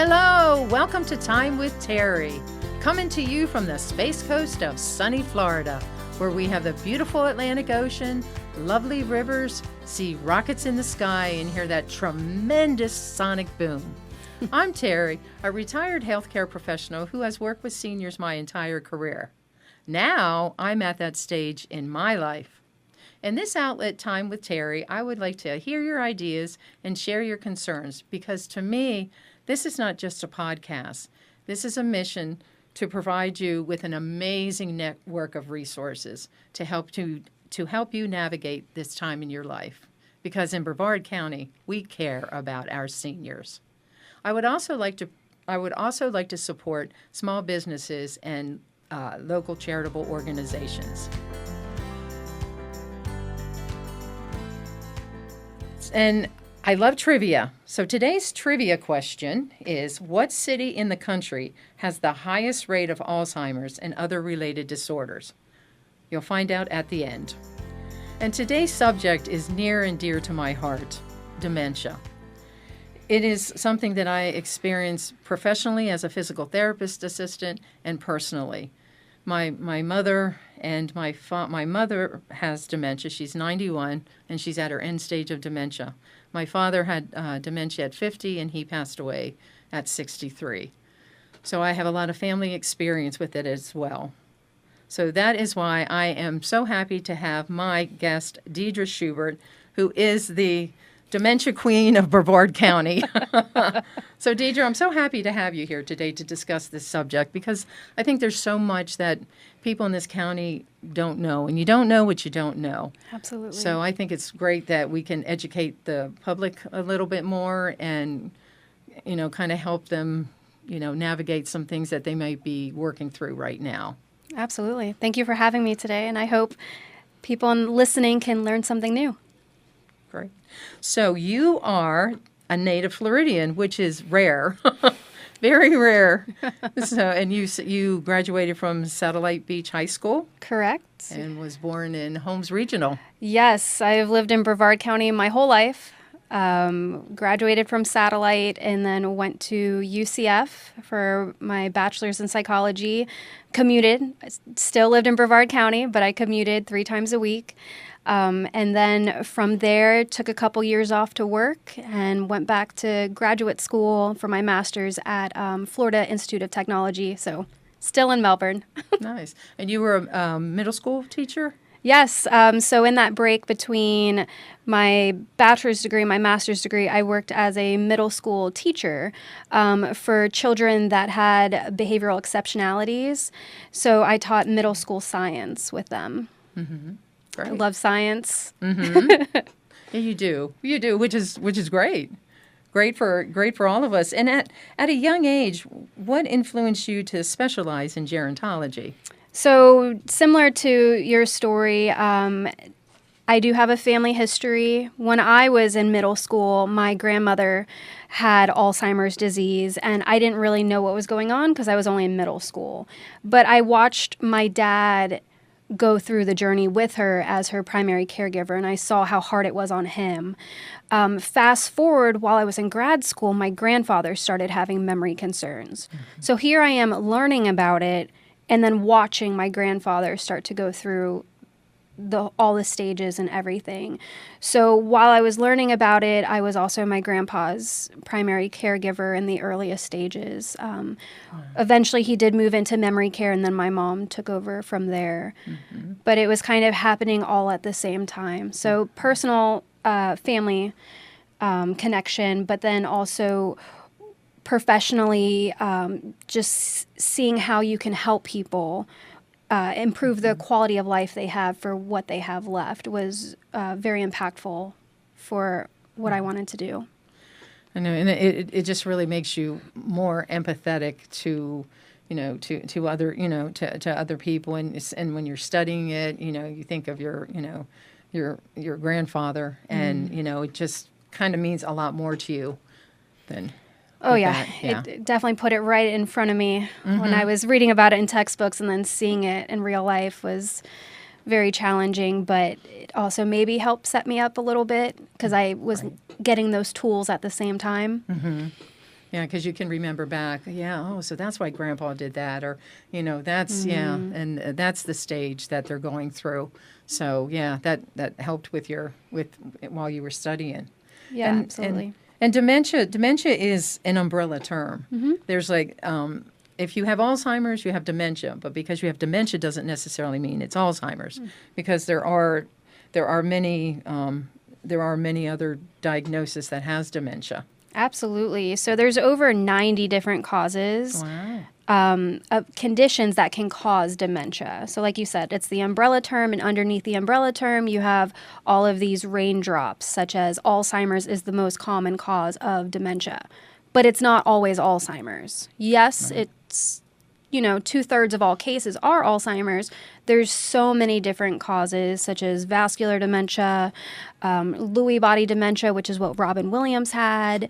Hello, welcome to Time with Terri, coming to you from the Space Coast of sunny Florida, where we have the beautiful Atlantic Ocean, lovely rivers, see rockets in the sky, and hear that tremendous sonic boom. I'm Terri, a retired healthcare professional who has worked with seniors my entire career. Now, I'm at that stage in my life. In this outlet, Time with Terri, I would like to hear your ideas and share your concerns, because to me, this is not just a podcast. This is a mission to provide you with an amazing network of resources to help you navigate this time in your life. Because in Brevard County, we care about our seniors. I would also like to support small businesses and local charitable organizations. And I love trivia. So today's trivia question is, what city in the country has the highest rate of Alzheimer's and other related disorders? You'll find out at the end. And today's subject is near and dear to my heart, dementia. It is something that I experience professionally as a physical therapist assistant and personally. My mother and my mother has dementia. She's 91 and she's at her end stage of dementia. My father had dementia at 50 and he passed away at 63. So I have a lot of family experience with it as well. So that is why I am so happy to have my guest, Deidra Shubert, who is the dementia queen of Brevard County. So Deidra, I'm so happy to have you here today to discuss this subject, because I think there's so much that people in this county don't know, and you don't know what you don't know. Absolutely. So I think it's great that we can educate the public a little bit more and, kind of help them, navigate some things that they might be working through right now. Absolutely. Thank you for having me today, and I hope people listening can learn something new. Great. So you are a native Floridian, which is rare, very rare. And you graduated from Satellite Beach High School? Correct. And was born in Holmes Regional. Yes, I've lived in Brevard County my whole life. Graduated from Satellite and then went to UCF for my bachelor's in psychology. Commuted. I still lived in Brevard County, but I commuted 3 times a week. And then from there, took a couple years off to work and went back to graduate school for my master's at Florida Institute of Technology. So still in Melbourne. Nice. And you were a middle school teacher? Yes. So in that break between my bachelor's degree and my master's degree, I worked as a middle school teacher for children that had behavioral exceptionalities. So I taught middle school science with them. Mm-hmm. Great. I love science. Mm-hmm. Yeah, you do, which is great. Great for all of us. And at a young age, what influenced you to specialize in gerontology? So similar to your story, I do have a family history. When I was in middle school, my grandmother had Alzheimer's disease, and I didn't really know what was going on because I was only in middle school. But I watched my dad go through the journey with her as her primary caregiver, and I saw how hard it was on him. Fast forward, while I was in grad school, my grandfather started having memory concerns. Mm-hmm. So here I am learning about it, and then watching my grandfather start to go through all the stages and everything. So while I was learning about it, I was also my grandpa's primary caregiver in the earliest stages. Eventually, he did move into memory care, and then my mom took over from there. Mm-hmm. But it was kind of happening all at the same time. So personal family connection, but then also professionally, just seeing how you can help people improve the quality of life they have for what they have left was very impactful for what I wanted to do. I know, and it just really makes you more empathetic to other to other people, and when you're studying it, you think of your grandfather, and it just kind of means a lot more to you than. Oh, yeah. It definitely put it right in front of me. Mm-hmm. When I was reading about it in textbooks and then seeing it in real life was very challenging, but it also maybe helped set me up a little bit because I was getting those tools at the same time. Mm-hmm. Yeah, because you can remember back. Yeah, oh, so that's why Grandpa did that, or that's and that's the stage that they're going through. So yeah, that helped with while you were studying. Yeah, and, absolutely. And dementia is an umbrella term. There's like if you have Alzheimer's, you have dementia, but because you have dementia doesn't necessarily mean it's Alzheimer's, because there are many other diagnoses that has dementia. Absolutely. So there's over 90 different causes of conditions that can cause dementia. So like you said, it's the umbrella term, and underneath the umbrella term, you have all of these raindrops, such as Alzheimer's is the most common cause of dementia. But it's not always Alzheimer's. Yes, it's, 2/3 of all cases are Alzheimer's. There's so many different causes, such as vascular dementia, Lewy body dementia, which is what Robin Williams had.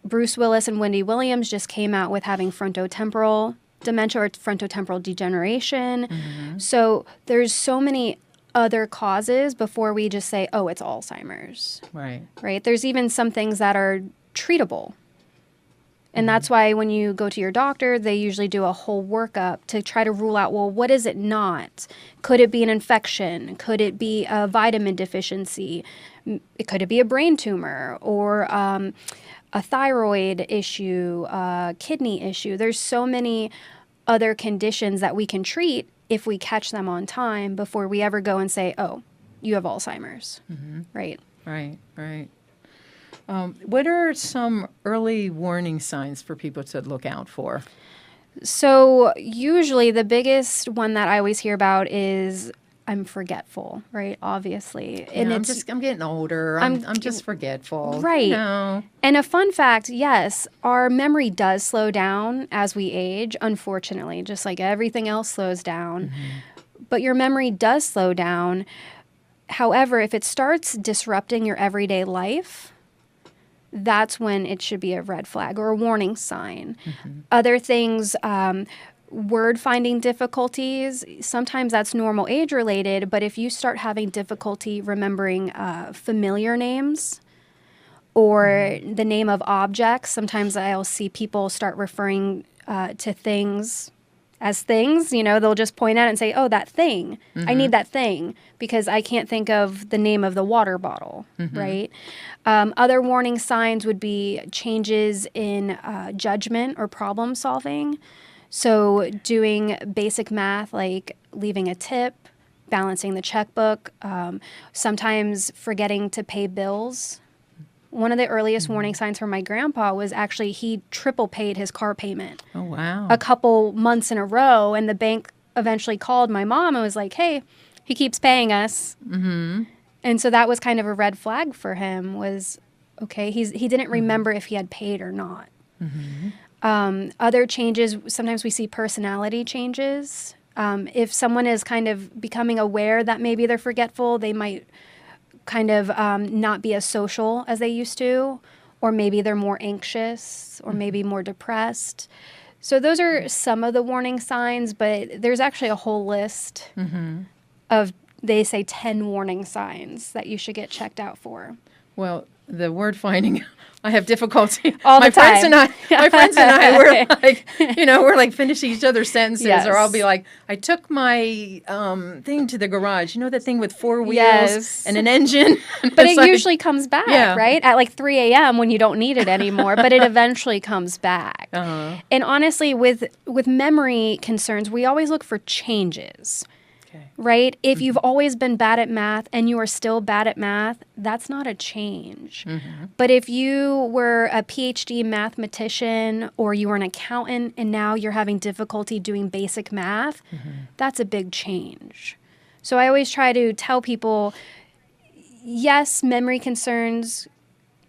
Bruce Willis and Wendy Williams just came out with having frontotemporal dementia or frontotemporal degeneration. So there's so many other causes before we just say, oh, it's Alzheimer's. Right? There's even some things that are treatable. And that's why when you go to your doctor, they usually do a whole workup to try to rule out, well, what is it not? Could it be an infection? Could it be a vitamin deficiency? Could it be a brain tumor or a thyroid issue, a kidney issue? There's so many other conditions that we can treat if we catch them on time before we ever go and say, oh, you have Alzheimer's, right? Right. What are some early warning signs for people to look out for? So usually the biggest one that I always hear about is I'm forgetful, right? Obviously. And I'm getting older. I'm just forgetful. Right. And a fun fact, yes, our memory does slow down as we age, unfortunately, just like everything else slows down. But your memory does slow down. However, if it starts disrupting your everyday life, that's when it should be a red flag or a warning sign. Other things, word finding difficulties, sometimes that's normal age related, but if you start having difficulty remembering familiar names or the name of objects, sometimes I'll see people start referring to things as things, they'll just point at it and say, oh, that thing, I need that thing because I can't think of the name of the water bottle, right? Other warning signs would be changes in judgment or problem solving. So doing basic math like leaving a tip, balancing the checkbook, sometimes forgetting to pay bills. One of the earliest warning signs for my grandpa was actually he triple paid his car payment. Oh, wow. A couple months in a row, and the bank eventually called my mom and was like, hey, he keeps paying us. And so that was kind of a red flag for him was, okay, he didn't remember if he had paid or not. Other changes, sometimes we see personality changes. If someone is kind of becoming aware that maybe they're forgetful, they might kind of not be as social as they used to, or maybe they're more anxious or maybe more depressed. So those are some of the warning signs, but there's actually a whole list of, they say 10 warning signs that you should get checked out for. Well, the word finding, I have difficulty. All the time. My friends and I, we're like finishing each other's sentences, or I'll be like, I took my thing to the garage. You know that thing with 4 wheels and an engine? But it usually comes back, right? At like 3 a.m. when you don't need it anymore, but it eventually comes back. And honestly, with memory concerns, we always look for changes. Right? If you've always been bad at math and you are still bad at math, that's not a change. But if you were a PhD mathematician or you were an accountant and now you're having difficulty doing basic math, that's a big change. So I always try to tell people, yes, memory concerns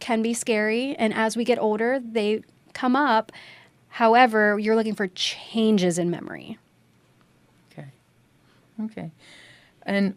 can be scary, and as we get older, they come up. However, you're looking for changes in memory. Okay. And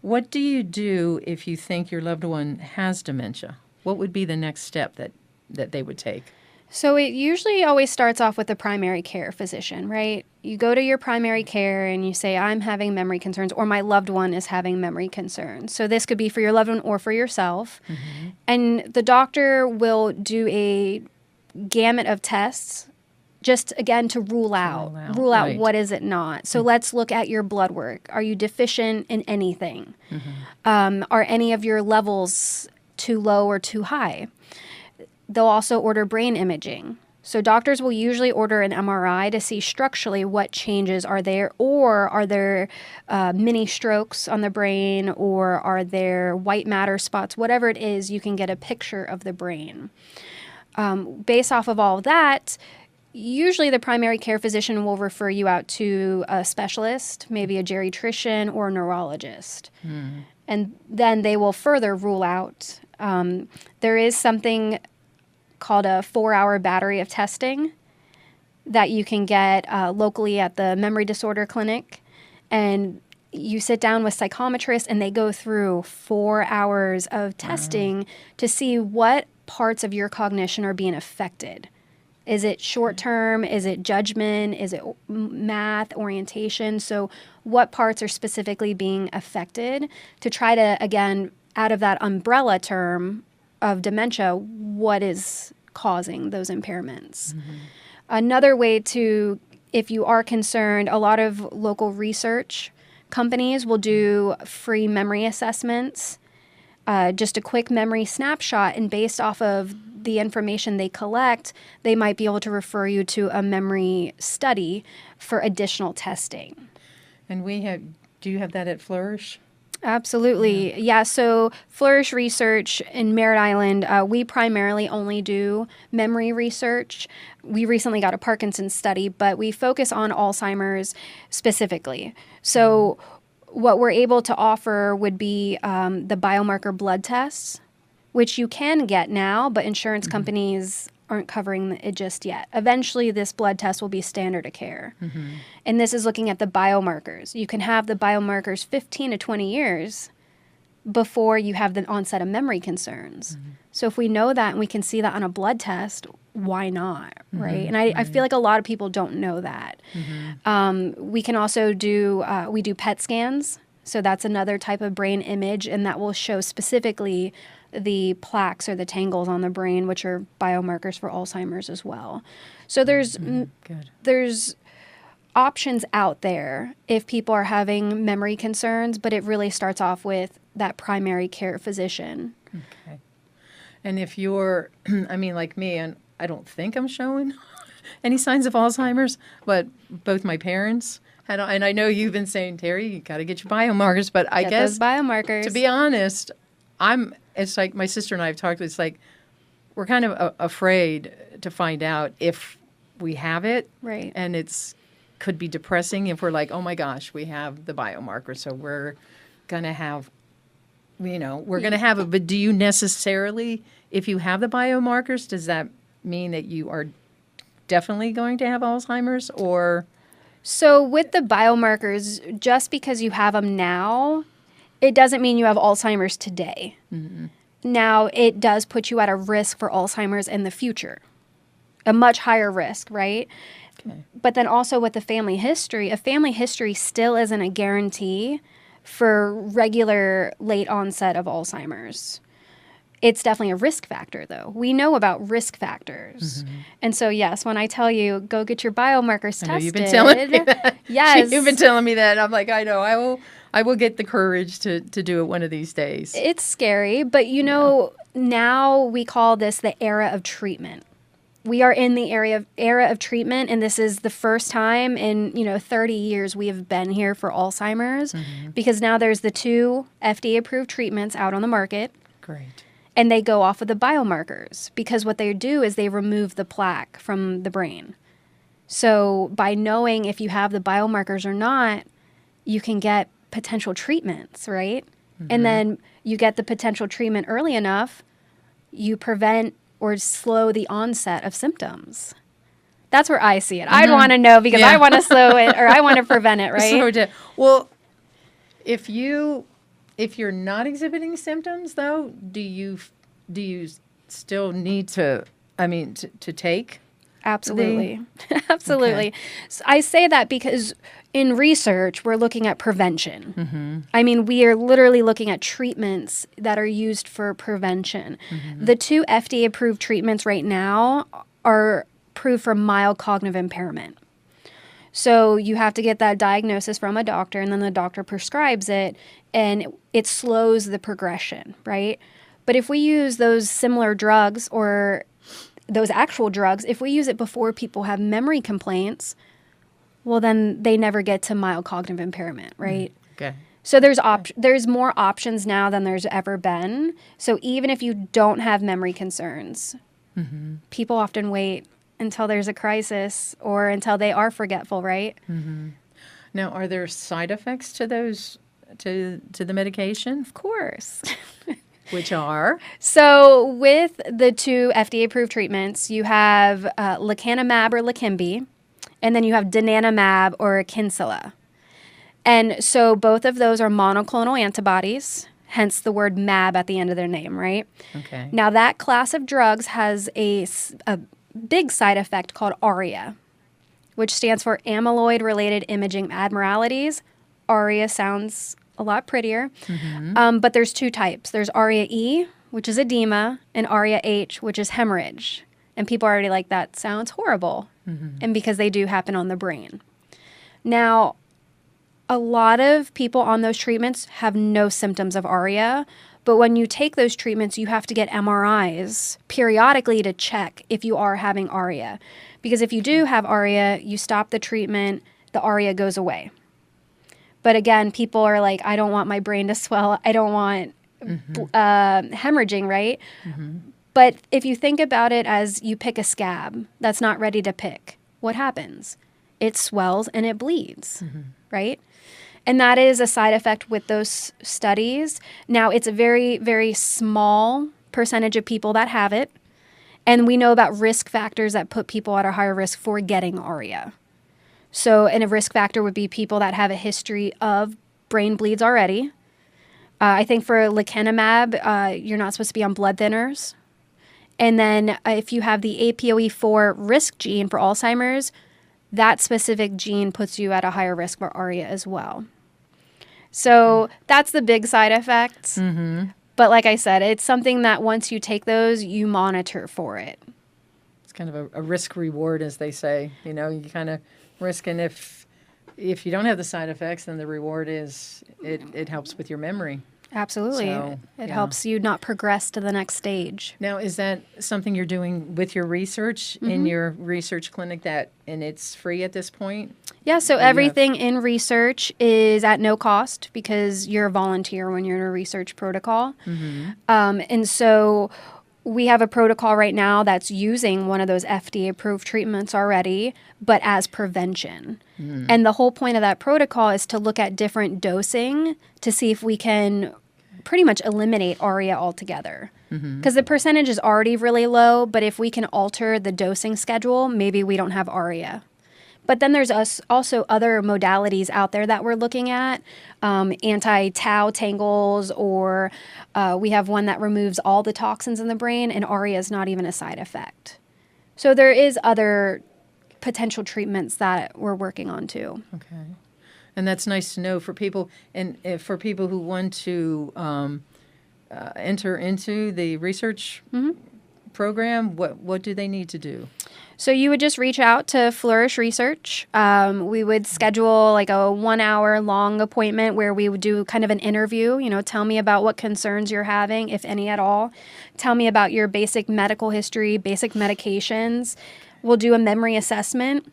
what do you do if you think your loved one has dementia? What would be the next step that they would take? So it usually always starts off with the primary care physician, right? You go to your primary care and you say, I'm having memory concerns, or my loved one is having memory concerns. So this could be for your loved one or for yourself. Mm-hmm. And the doctor will do a gamut of tests just, again, to rule out right. what is it not. So let's look at your blood work. Are you deficient in anything? Mm-hmm. Are any of your levels too low or too high? They'll also order brain imaging. So doctors will usually order an MRI to see structurally what changes are there, or are there mini strokes on the brain, or are there white matter spots, whatever it is, you can get a picture of the brain. Based off of all of that, usually the primary care physician will refer you out to a specialist, maybe a geriatrician or a neurologist. Mm. And then they will further rule out. There is something called a 4-hour battery of testing that you can get locally at the memory disorder clinic. And you sit down with psychometrists and they go through 4 hours of testing to see what parts of your cognition are being affected. Is it short term? Is it judgment? Is it math, orientation? So what parts are specifically being affected to try to, again, out of that umbrella term of dementia, what is causing those impairments? Mm-hmm. Another way to, if you are concerned, a lot of local research companies will do free memory assessments, just a quick memory snapshot, and based off of the information they collect, they might be able to refer you to a memory study for additional testing. And do you have that at Flourish? Absolutely. Yeah. So Flourish Research in Merritt Island, we primarily only do memory research. We recently got a Parkinson's study, but we focus on Alzheimer's specifically. So what we're able to offer would be the biomarker blood tests, which you can get now, but insurance companies aren't covering it just yet. Eventually, this blood test will be standard of care. Mm-hmm. And this is looking at the biomarkers. You can have the biomarkers 15 to 20 years before you have the onset of memory concerns. Mm-hmm. So if we know that and we can see that on a blood test, why not, right? And I feel like a lot of people don't know that. Mm-hmm. We can also do PET scans. So that's another type of brain image, and that will show specifically the plaques or the tangles on the brain, which are biomarkers for Alzheimer's as well. So there's options out there if people are having memory concerns, but it really starts off with that primary care physician. Okay. And if you're, like me, and I don't think I'm showing any signs of Alzheimer's, but both my parents had, and I know you've been saying, Terri, you got to get your biomarkers, but I guess those biomarkers. To be honest, it's like my sister and I have talked, it's like we're kind of afraid to find out if we have it. Right. And could be depressing if we're like, oh my gosh, we have the biomarker, so we're going to have, we're going to have it. But do you necessarily, if you have the biomarkers, does that mean that you are definitely going to have Alzheimer's, or? So with the biomarkers, just because you have them now, it doesn't mean you have Alzheimer's today. Mm-hmm. Now, it does put you at a risk for Alzheimer's in the future, a much higher risk, right? Okay. But then also with the family history, a family history still isn't a guarantee for regular late onset of Alzheimer's. It's definitely a risk factor, though. We know about risk factors. Mm-hmm. And so, yes, when I tell you, go get your biomarkers tested. You've been telling me that. Yes. You've been telling me that. I'm like, I know. I will get the courage to do it one of these days. It's scary, but now we call this the era of treatment. We are in the era of treatment, and this is the first time in 30 years we have been here for Alzheimer's, because now there's the 2 FDA-approved treatments out on the market. Great. And they go off of the biomarkers, because what they do is they remove the plaque from the brain. So by knowing if you have the biomarkers or not, you can get potential treatments, right? Mm-hmm. And then you get the potential treatment early enough, you prevent or slow the onset of symptoms. That's where I see it. I'd want to know, because I want to slow it, or I want to prevent it, right? Well, if you're not exhibiting symptoms, though, do you still need to to take? Absolutely. Absolutely. Okay. So I say that because in research, we're looking at prevention. I mean, we are literally looking at treatments that are used for prevention. The 2 FDA-approved treatments right now are approved for mild cognitive impairment. So you have to get that diagnosis from a doctor, and then the doctor prescribes it, and it slows the progression, right? But if we use those similar drugs or those actual drugs, if we use it before people have memory complaints, well, then they never get to mild cognitive impairment, right? Okay. So there's more options now than there's ever been. So even if you don't have memory concerns, people often wait until there's a crisis or until they are forgetful, right? Now, are there side effects to those to the medication? Of course. Which are? So with the 2 FDA-approved treatments, you have lecanemab or Leqembi, and then you have donanemab or Kinsella. And so both of those are monoclonal antibodies, hence the word mab at the end of their name, right? Okay. Now that class of drugs has a big side effect called ARIA, which stands for amyloid-related imaging abnormalities. ARIA sounds a lot prettier. But there's 2 types. There's ARIA-E, which is edema, and ARIA-H, which is hemorrhage. And people are already like, that sounds horrible. And because they do happen on the brain. Now, a lot of people on those treatments have no symptoms of ARIA, but when you take those treatments, you have to get MRIs periodically to check if you are having ARIA. Because if you do have ARIA, you stop the treatment, the ARIA goes away. But again, people are like, I don't want my brain to swell. I don't want hemorrhaging, right? But if you think about it as you pick a scab that's not ready to pick, what happens? It swells and it bleeds, right? And that is a side effect with those studies. Now, it's a very, very small percentage of people that have it. And we know about risk factors that put people at a higher risk for getting ARIA. So, and a risk factor would be people that have a history of brain bleeds already. I think for lecanemab, you're not supposed to be on blood thinners. And then if you have the APOE4 risk gene for Alzheimer's, that specific gene puts you at a higher risk for ARIA as well. So that's the big side effects. But like I said, it's something that once you take those, you monitor for it. It's kind of a risk reward, as they say. You know, you kind of risk, and if you don't have the side effects, then the reward is it helps with your memory. Absolutely. So, it helps you not progress to the next stage. Now, is that something you're doing with your research in your research clinic and it's free at this point? Yeah, so everything in research is at no cost because you're a volunteer when you're in a research protocol. And so we have a protocol right now that's using one of those FDA-approved treatments already, but as prevention. And the whole point of that protocol is to look at different dosing to see if we can pretty much eliminate ARIA altogether. Because the percentage is already really low, but if we can alter the dosing schedule, maybe we don't have ARIA. But then there's also other modalities out there that we're looking at, anti-tau tangles, or we have one that removes all the toxins in the brain, and ARIA is not even a side effect. So there is other potential treatments that we're working on too. Okay. And that's nice to know for people, and for people who want to enter into the research program, what do they need to do? So you would just reach out to Flourish Research. We would schedule like a 1 hour long appointment where we would do kind of an interview. You know, tell me about what concerns you're having, if any at all. Tell me about your basic medical history, basic medications. We'll do a memory assessment.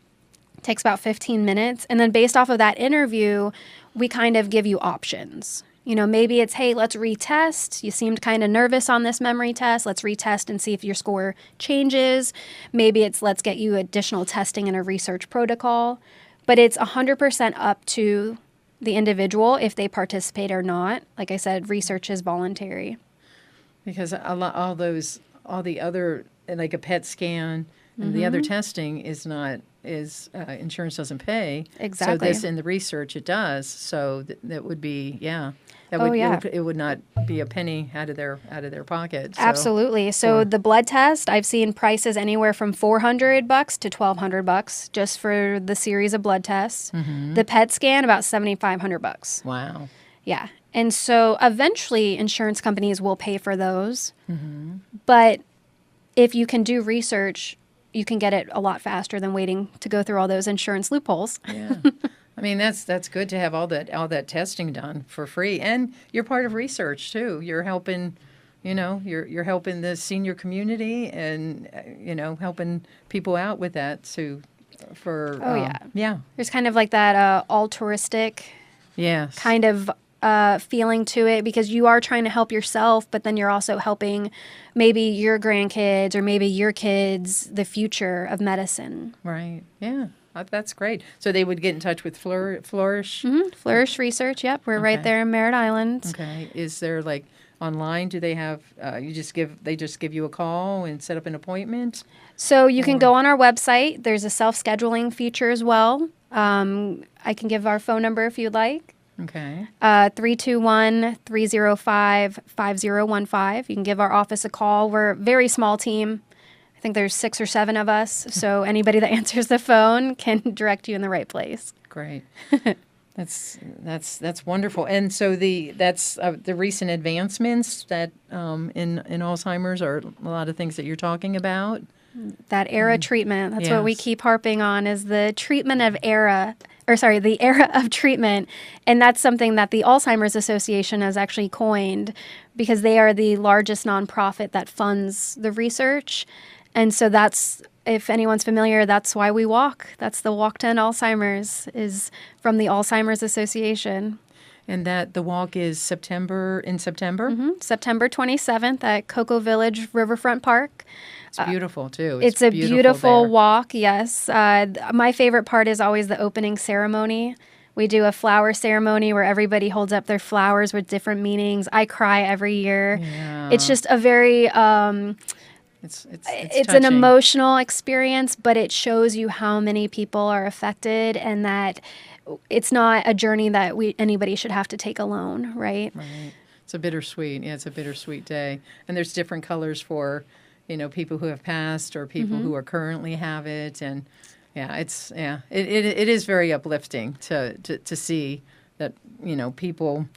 It takes about 15 minutes. And then based off of that interview, we kind of give you options. You know, maybe it's, hey, let's retest. You seemed kind of nervous on this memory test. Let's retest and see if your score changes. Maybe it's, let's get you additional testing in a research protocol. But it's 100% up to the individual if they participate or not. Like I said, research is voluntary. Because all the other, like a PET scan, and the other testing is not insurance doesn't pay. Exactly. So this in the research it does. So that would be it would not be a penny out of their pocket. So. Absolutely. So the blood test, I've seen prices anywhere from $400 to $1,200 just for the series of blood tests. The PET scan about $7,500. Wow. Yeah. And so eventually insurance companies will pay for those. But if you can do research, you can get it a lot faster than waiting to go through all those insurance loopholes. Yeah. I mean, that's good to have all that testing done for free. And you're part of research too. You're helping, you're helping the senior community and, helping people out with that too. Yeah. There's kind of like that altruistic kind of feeling to it, because you are trying to help yourself, but then you're also helping maybe your grandkids or maybe your kids, the future of medicine. Right. Yeah. That's great. So they would get in touch with Flourish? Flourish Research. Yep. We're right there in Merritt Island. Okay. Is there online? Do they have, they just give you a call and set up an appointment? So you can go on our website. There's a self-scheduling feature as well. I can give our phone number if you'd like. Okay. 321-305-5015. You can give our office a call. We're a very small team. I think there's 6 or 7 of us. So anybody that answers the phone can direct you in the right place. Great. That's wonderful. And so that's the recent advancements that in Alzheimer's are a lot of things that you're talking about. That ERA treatment. That's what we keep harping on, is the treatment of ERA. The era of treatment. And that's something that the Alzheimer's Association has actually coined, because they are the largest nonprofit that funds the research. And so that's, if anyone's familiar, that's why we walk. That's the Walk to End Alzheimer's, is from the Alzheimer's Association. And that the walk is September? September 27th at Cocoa Village Riverfront Park. It's beautiful, too. It's a beautiful walk, yes. My favorite part is always the opening ceremony. We do a flower ceremony where everybody holds up their flowers with different meanings. I cry every year. Yeah. It's just a very... It's an emotional experience, but it shows you how many people are affected, and that it's not a journey that anybody should have to take alone, right? Right. It's a bittersweet. Yeah, it's a bittersweet day. And there's different colors for, people who have passed or people who are currently have it. And it is very uplifting to see that, people,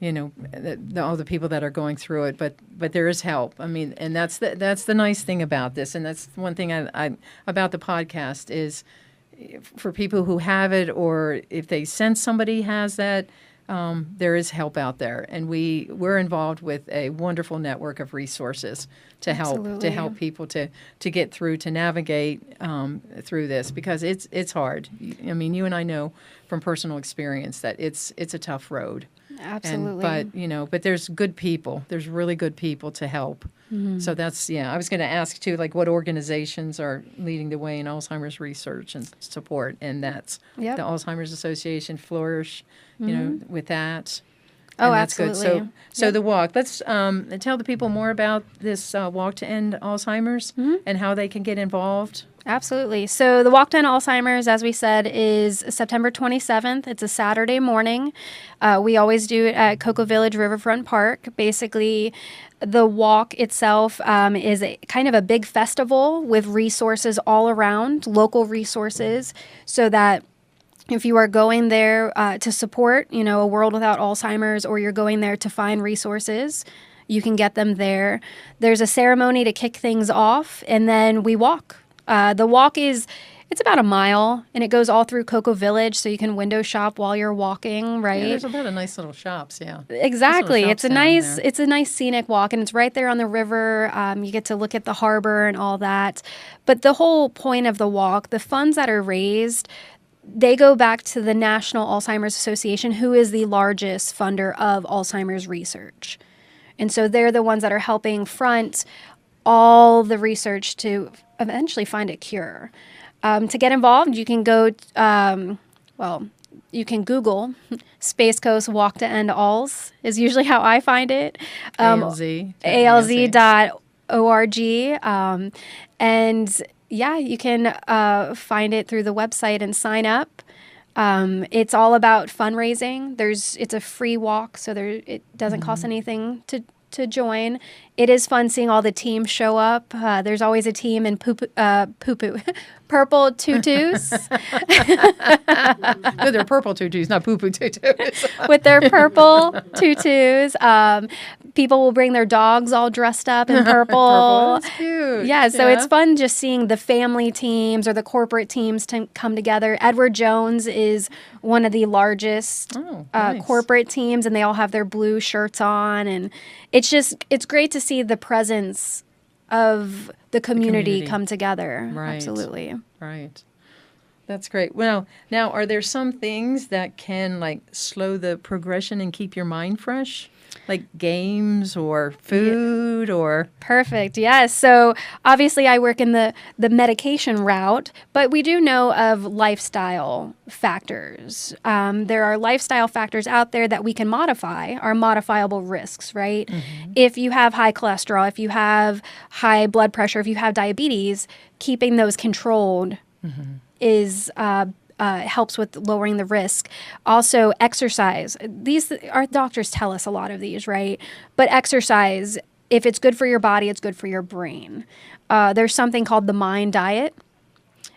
all the people that are going through it, but there is help. I mean, and that's the nice thing about this. And that's one thing I about the podcast is, for people who have it, or if they sense somebody has that, there is help out there, and we're involved with a wonderful network of resources to help people to get through, to navigate through this, because it's hard. I mean, you and I know from personal experience that it's a tough road. Absolutely. But there's good people. There's really good people to help. So that's, I was going to ask too, what organizations are leading the way in Alzheimer's research and support, and that's the Alzheimer's Association, Flourish, with that. Oh, and that's absolutely. Good. So the walk. Let's tell the people more about this Walk to End Alzheimer's and how they can get involved. Absolutely. So the Walk to End Alzheimer's, as we said, is September 27th. It's a Saturday morning. We always do it at Cocoa Village Riverfront Park. Basically, the walk itself is kind of a big festival with resources all around, local resources, so that if you are going there to support, a world without Alzheimer's, or you're going there to find resources, you can get them there. There's a ceremony to kick things off, and then we walk. The walk it's about a mile, and it goes all through Cocoa Village, so you can window shop while you're walking, right? Yeah, there's a lot of nice little shops, yeah. Exactly. It's a nice scenic walk, and it's right there on the river. You get to look at the harbor and all that. But the whole point of the walk, the funds that are raised, they go back to the National Alzheimer's Association, who is the largest funder of Alzheimer's research. And so they're the ones that are helping front all the research to eventually find a cure. To get involved, you can go, you can Google Space Coast Walk to End Alz is usually how I find it. ALZ. ALZ.org. And Yeah, you can find it through the website and sign up. It's all about fundraising. It's a free walk, so it doesn't cost anything to join. It is fun seeing all the teams show up. There's always a team in purple tutus. No, they're purple tutus, not poo-poo tutus. With their purple tutus. People will bring their dogs all dressed up in purple. Purple, that's cute. Yeah, so it's fun just seeing the family teams or the corporate teams to come together. Edward Jones is one of the largest nice. corporate teams, and they all have their blue shirts on. And it's great to see the presence of the community come together. Right. Absolutely. Right. That's great. Well, now, are there some things that can, like, slow the progression and keep your mind fresh? Like games or food or... Perfect. Yes. So obviously I work in the medication route, but we do know of lifestyle factors. There are lifestyle factors out there that we can modify, are modifiable risks, right? Mm-hmm. If you have high cholesterol, if you have high blood pressure, if you have diabetes, keeping those controlled is helps with lowering the risk. Also, exercise. Our doctors tell us a lot of these, right? But exercise, if it's good for your body, it's good for your brain. There's something called the MIND diet.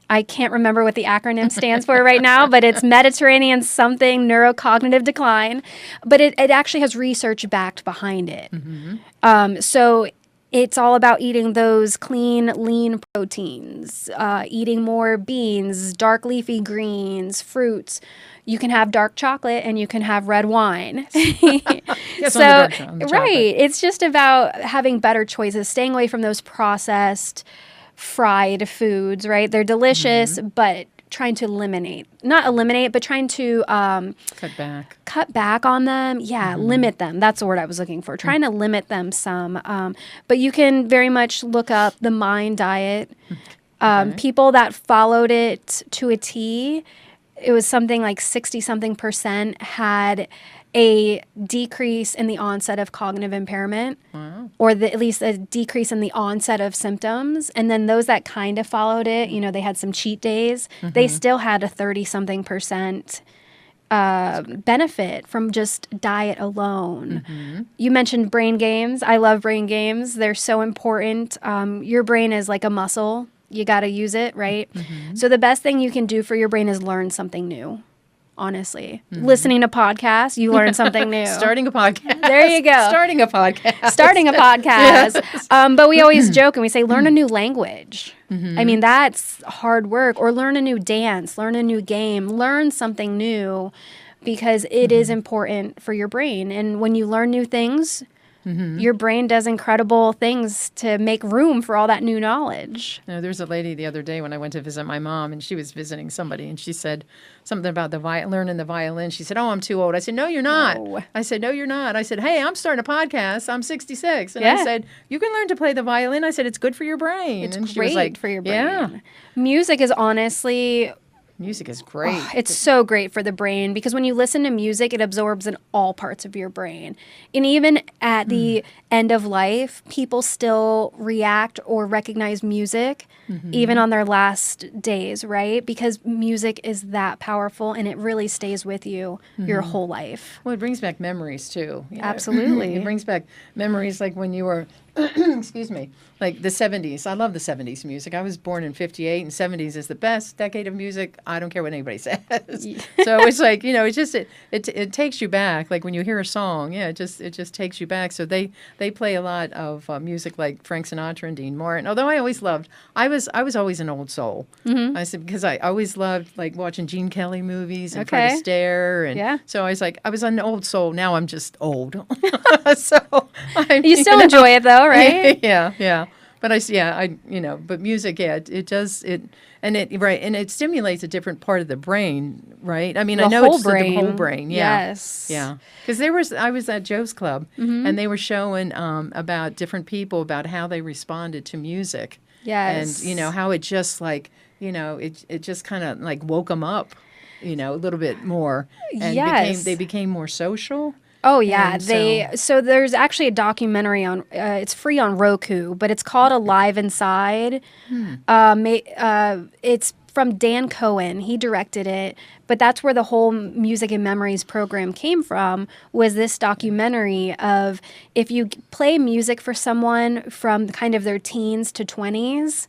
I can't remember what the acronym stands for right now, but it's Mediterranean something neurocognitive decline. But it actually has research backed behind it. Mm-hmm. So it's all about eating those clean, lean proteins, eating more beans, dark leafy greens, fruits. You can have dark chocolate and you can have red wine. Yes, so, on the chocolate. Right. It's just about having better choices, staying away from those processed, fried foods, right? They're delicious, but trying to not eliminate, but trying to cut back on them. Yeah, limit them. That's the word I was looking for. Trying to limit them some. But you can very much look up the MIND diet. People that followed it to a T, it was something like 60-something% had a decrease in the onset of cognitive impairment, or at least a decrease in the onset of symptoms. And then those that kind of followed it, they had some cheat days, they still had a 30-something% benefit from just diet alone. You mentioned brain games. I love brain games. They're so important. Your brain is like a muscle. You got to use it, right? So the best thing you can do for your brain is learn something new. Honestly, listening to podcasts, you learn something new. Starting a podcast. There you go. Starting a podcast. Yes. But we always joke and we say, learn a new language. I mean, that's hard work. Or learn a new dance, learn a new game, learn something new, because it is important for your brain. And when you learn new things, your brain does incredible things to make room for all that new knowledge. There's a lady the other day when I went to visit my mom, and she was visiting somebody, and she said something about learning the violin. She said, "Oh, I'm too old." I said, "No, you're not." No. I said, "No, you're not." I said, "Hey, I'm starting a podcast. I'm 66." And I said, "You can learn to play the violin." I said, "It's good for your brain." It's and great she was like, for your brain. Yeah. Music is honestly... Music is great. It's so great for the brain, because when you listen to music, it absorbs in all parts of your brain. And even at the end of life, people still react or recognize music, even on their last days, right? Because music is that powerful, and it really stays with you your whole life. Well, it brings back memories, too. Absolutely. It brings back memories like when you were... excuse me, like the 70s. I love the 70s music. I was born in 58, and 70s is the best decade of music. I don't care what anybody says. So it's like, it's just, it takes you back. Like when you hear a song, it just takes you back. So they play a lot of music like Frank Sinatra and Dean Martin. Although I was always an old soul. I said, because I always loved like watching Gene Kelly movies and Fred Astaire. And so I was an old soul. Now I'm just old. So you still enjoy it though, right? Yeah. But but music, it does it, and it stimulates a different part of the brain, right? I mean, I know it's the whole brain. Yeah. Yes. Yeah. Because I was at Joe's Club, and they were showing about different people about how they responded to music. Yes. And how it just like it just kind of like woke them up, a little bit more, and they became more social. Oh yeah, And so there's actually a documentary on it's free on Roku, but it's called Alive Inside. It's from Dan Cohen. He directed it, but that's where the whole Music and Memories program came from, was this documentary of if you play music for someone from kind of their teens to 20s,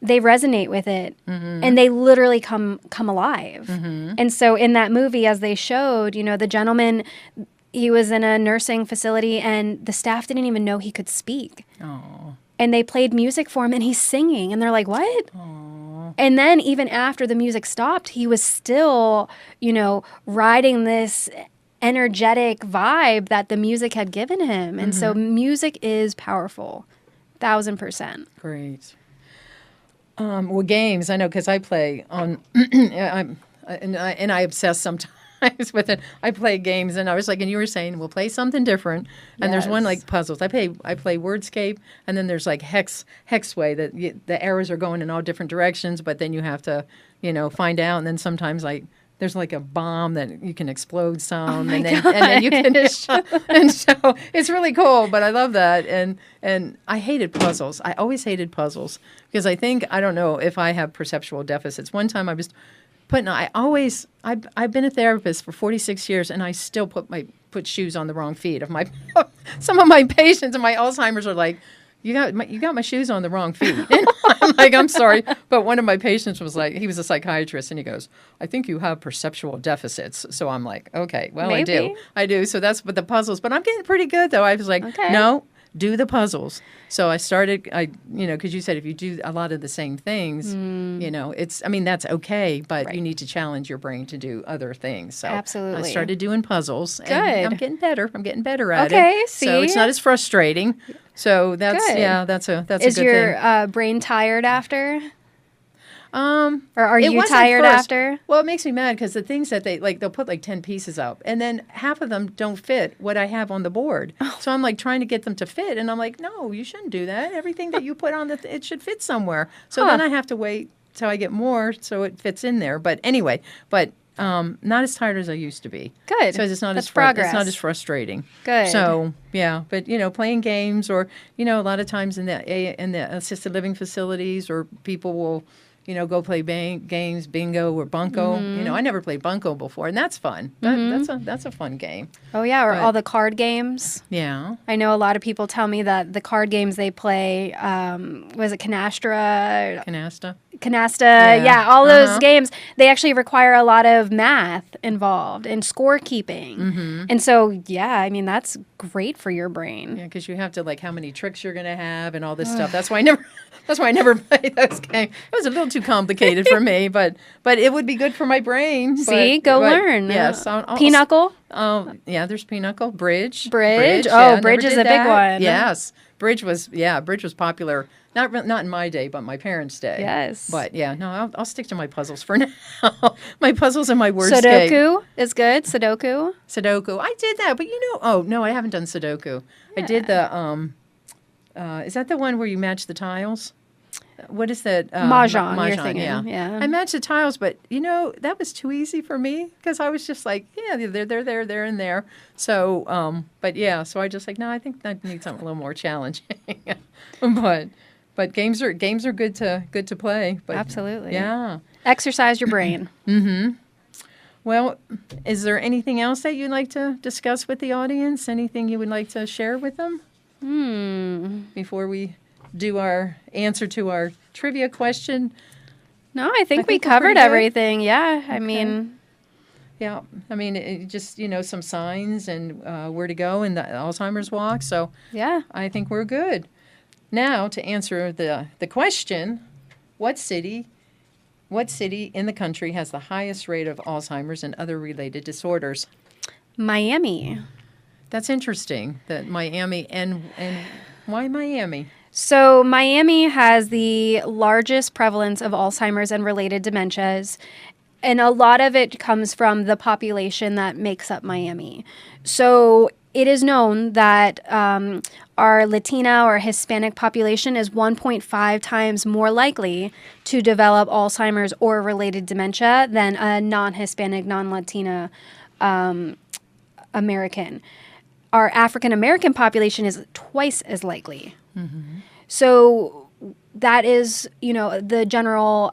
they resonate with it and they literally come alive. And so in that movie, as they showed, the gentleman, he was in a nursing facility and the staff didn't even know he could speak. Oh. And they played music for him and he's singing and they're like, what? Oh. And then even after the music stopped, he was still, riding this energetic vibe that the music had given him. And so music is powerful, 1,000%. Great. Well, games, I know, because I play on, and I obsess sometimes with it. I play games, and I was like, and you were saying, we'll play something different. And there's one like puzzles. I play Wordscape, and then there's like Hexway, that the arrows are going in all different directions, but then you have to, find out. And then sometimes there's like a bomb that you can explode some, and then you can, and so it's really cool. But I love that, and I hated puzzles. I always hated puzzles because I don't know if I have perceptual deficits. One time I was I've been a therapist for 46 years, and I still put shoes on the wrong feet of my some of my patients, and my Alzheimer's are like, you got my shoes on the wrong feet. And I'm like, I'm sorry. But one of my patients was like, he was a psychiatrist, and he goes, I think you have perceptual deficits. So I'm like, okay, well, Maybe. I do. So that's what the puzzles. But I'm getting pretty good, though. I was like, no, do the puzzles. So I started, because you said if you do a lot of the same things, that's okay. But you need to challenge your brain to do other things. So Absolutely. I started doing puzzles. Good. And I'm getting better. I'm getting better at it. Okay, So it's see? not as frustrating. So that's Good. that's a good Is thing. your brain tired after? Or are It you was at tired first. after? Well, it makes me mad because the things that they'll put 10 pieces up, and then half of them don't fit what I have on the board. So I'm like trying to get them to fit, and I'm like, no, you shouldn't do that. Everything that you put on it should fit somewhere. So then I have to wait till I get more so it fits in there. But anyway, not as tired as I used to be. Good. So it's not That's it's progress. not as frustrating. Good. So yeah, but playing games, or a lot of times in the assisted living facilities, or people will go play games, bingo or bunco. I never played bunco before, and that's fun. That's a fun game. Oh, yeah, or all the card games. Yeah. I know a lot of people tell me that the card games they play, was it Canastra? Canasta. Yeah, all those games, they actually require a lot of math involved and scorekeeping. And so, that's great for your brain. Yeah, because you have to how many tricks you're going to have and all this stuff. That's why I never played those games. It was a little too complicated for me, but it would be good for my brain. See, go learn. Yes. Pinochle? Yeah, there's Pinochle. Bridge. Bridge? Yeah, Bridge is a big one. Yes. Bridge was popular. Not in my day, but my parents' day. Yes. But yeah, no, I'll stick to my puzzles for now. My puzzles and my Wordscape. Sudoku is good. Sudoku. I did that, but oh no, I haven't done Sudoku. I did the is that the one where you match the tiles? What is that? Mahjong, you're thinking. Yeah. I matched the tiles, but that was too easy for me because I was just like, yeah, they're there, and there. So, so I just no, I think I need something a little more challenging. But games are good to play. But, Absolutely. Yeah. Exercise your brain. Well, is there anything else that you'd like to discuss with the audience? Anything you would like to share with them? Before we do our answer to our trivia question? No, I think we we're covered pretty good. everything. Yeah, Okay. Yeah, just some signs and where to go in the Alzheimer's walk. So Yeah. I think we're good. Now to answer the question, what city in the country has the highest rate of Alzheimer's and other related disorders? Miami. That's interesting. That Miami and why Miami? So Miami has the largest prevalence of Alzheimer's and related dementias, and a lot of it comes from the population that makes up Miami. So it is known that our Latina or Hispanic population is 1.5 times more likely to develop Alzheimer's or related dementia than a non-Hispanic, non-Latina American. our African American population is twice as likely. So that is, the general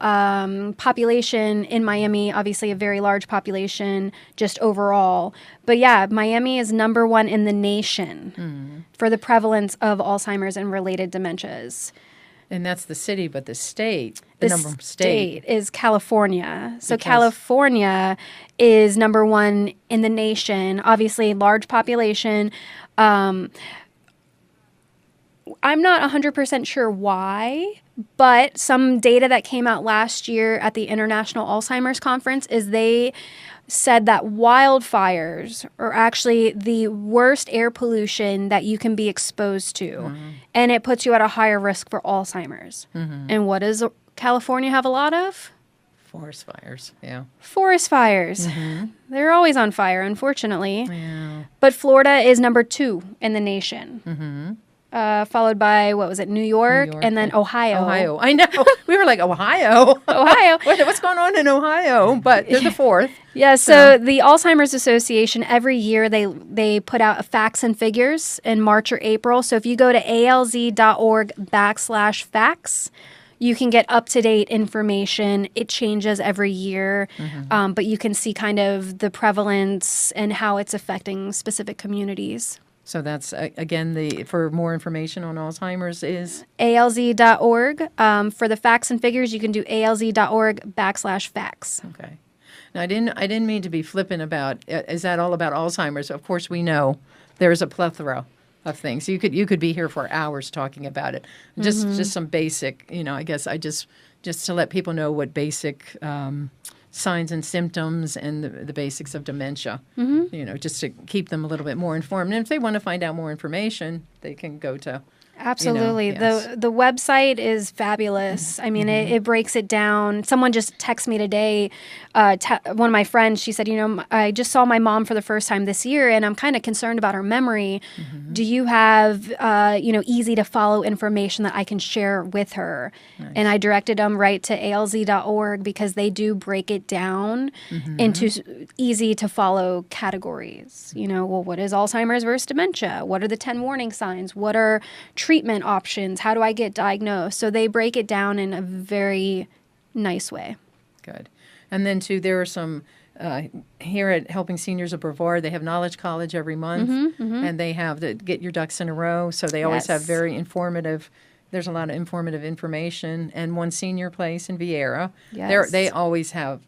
population in Miami, obviously a very large population just overall. But yeah, Miami is number 1 in the nation for the prevalence of Alzheimer's and related dementias. And that's the city, but the state, The number state is California. So California is number 1 in the nation. Obviously, large population. I'm not 100% sure why, but some data that came out last year at the International Alzheimer's Conference is they said that wildfires are actually the worst air pollution that you can be exposed to. And it puts you at a higher risk for Alzheimer's. And what does California have a lot of? Forest fires, yeah. Forest fires. They're always on fire, unfortunately. Yeah. But Florida is number 2 in the nation. Followed by, New York, and then Ohio. Ohio, I know. We were like, Ohio? Ohio. What's going on in Ohio? But they're the 4th. Yeah, so the Alzheimer's Association, every year they put out facts and figures in March or April. So if you go to alz.org/facts, you can get up-to-date information. It changes every year, but you can see kind of the prevalence and how it's affecting specific communities. So that's, again, for more information on Alzheimer's is? alz.org. For the facts and figures, you can do alz.org/facts. Okay. Now, I didn't mean to be flippant about, is that all about Alzheimer's? Of course, we know there's a plethora of things. You could be here for hours talking about it. Just some basic, I guess just to let people know what basic signs and symptoms and the basics of dementia, just to keep them a little bit more informed. And if they want to find out more information, they can go to... Absolutely. Yes. The website is fabulous. I mean, it breaks it down. Someone just texted me today, one of my friends, she said, I just saw my mom for the first time this year, and I'm kind of concerned about her memory. Do you have, easy to follow information that I can share with her? Nice. And I directed them right to alz.org because they do break it down into easy to follow categories. What is Alzheimer's versus dementia? What are the 10 warning signs? What are treatment options? How do I get diagnosed? So they break it down in a very nice way. Good. And then, too, there are some, here at Helping Seniors of Brevard, they have Knowledge College every month, and they have to get your ducks in a row. So they always have very informative, there's a lot of informative information. And one senior place in Vieira, they always have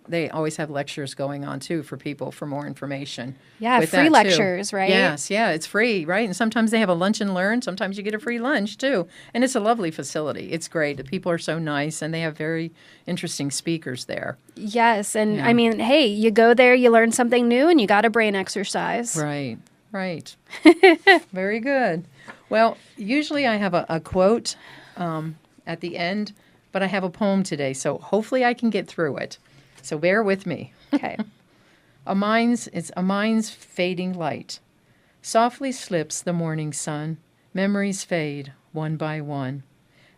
lectures going on, too, for people for more information. Yeah, free lectures, right? Yes, it's free, right? And sometimes they have a lunch and learn. Sometimes you get a free lunch, too. And it's a lovely facility. It's great. The people are so nice, and they have very interesting speakers there. Yes, and I mean, hey, you go there, you learn something new, and you got a brain exercise. Right. Very good. Well, usually I have a quote at the end, but I have a poem today, so hopefully I can get through it. So bear with me. Okay. It's a mind's fading light. Softly slips the morning sun. Memories fade one by one.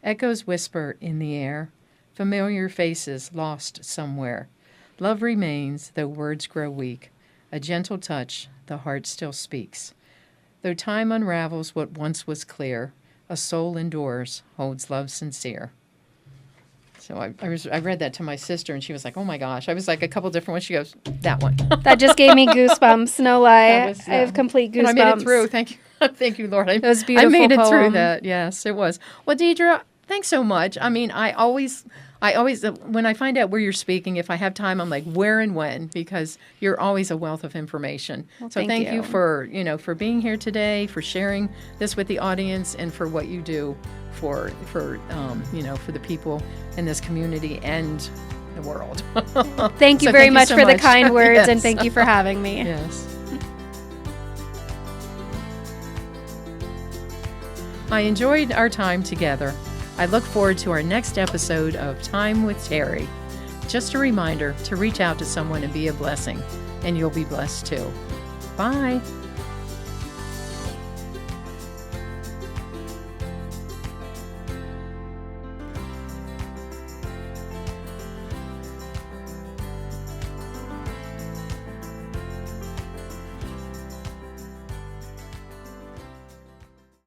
Echoes whisper in the air. Familiar faces lost somewhere. Love remains, though words grow weak. A gentle touch, the heart still speaks. Though time unravels what once was clear, a soul endures, holds love sincere. So I read that to my sister, and she was like, oh, my gosh. I was like a couple different ones. She goes, that one. That just gave me goosebumps, no lie. I have complete goosebumps. And I made it through. Thank you. Thank you, Lord. It was beautiful. I made it poem. through that. Yes, it was. Well, Deidra, thanks so much. I mean, I always, when I find out where you're speaking, if I have time, I'm like, where and when, because you're always a wealth of information. Well, so thank you for being here today, for sharing this with the audience, and for what you do for the people in this community and the world. Thank you very much for the kind words, and thank you for having me. Yes. I enjoyed our time together. I look forward to our next episode of Time with Terri. Just a reminder to reach out to someone and be a blessing, and you'll be blessed too. Bye.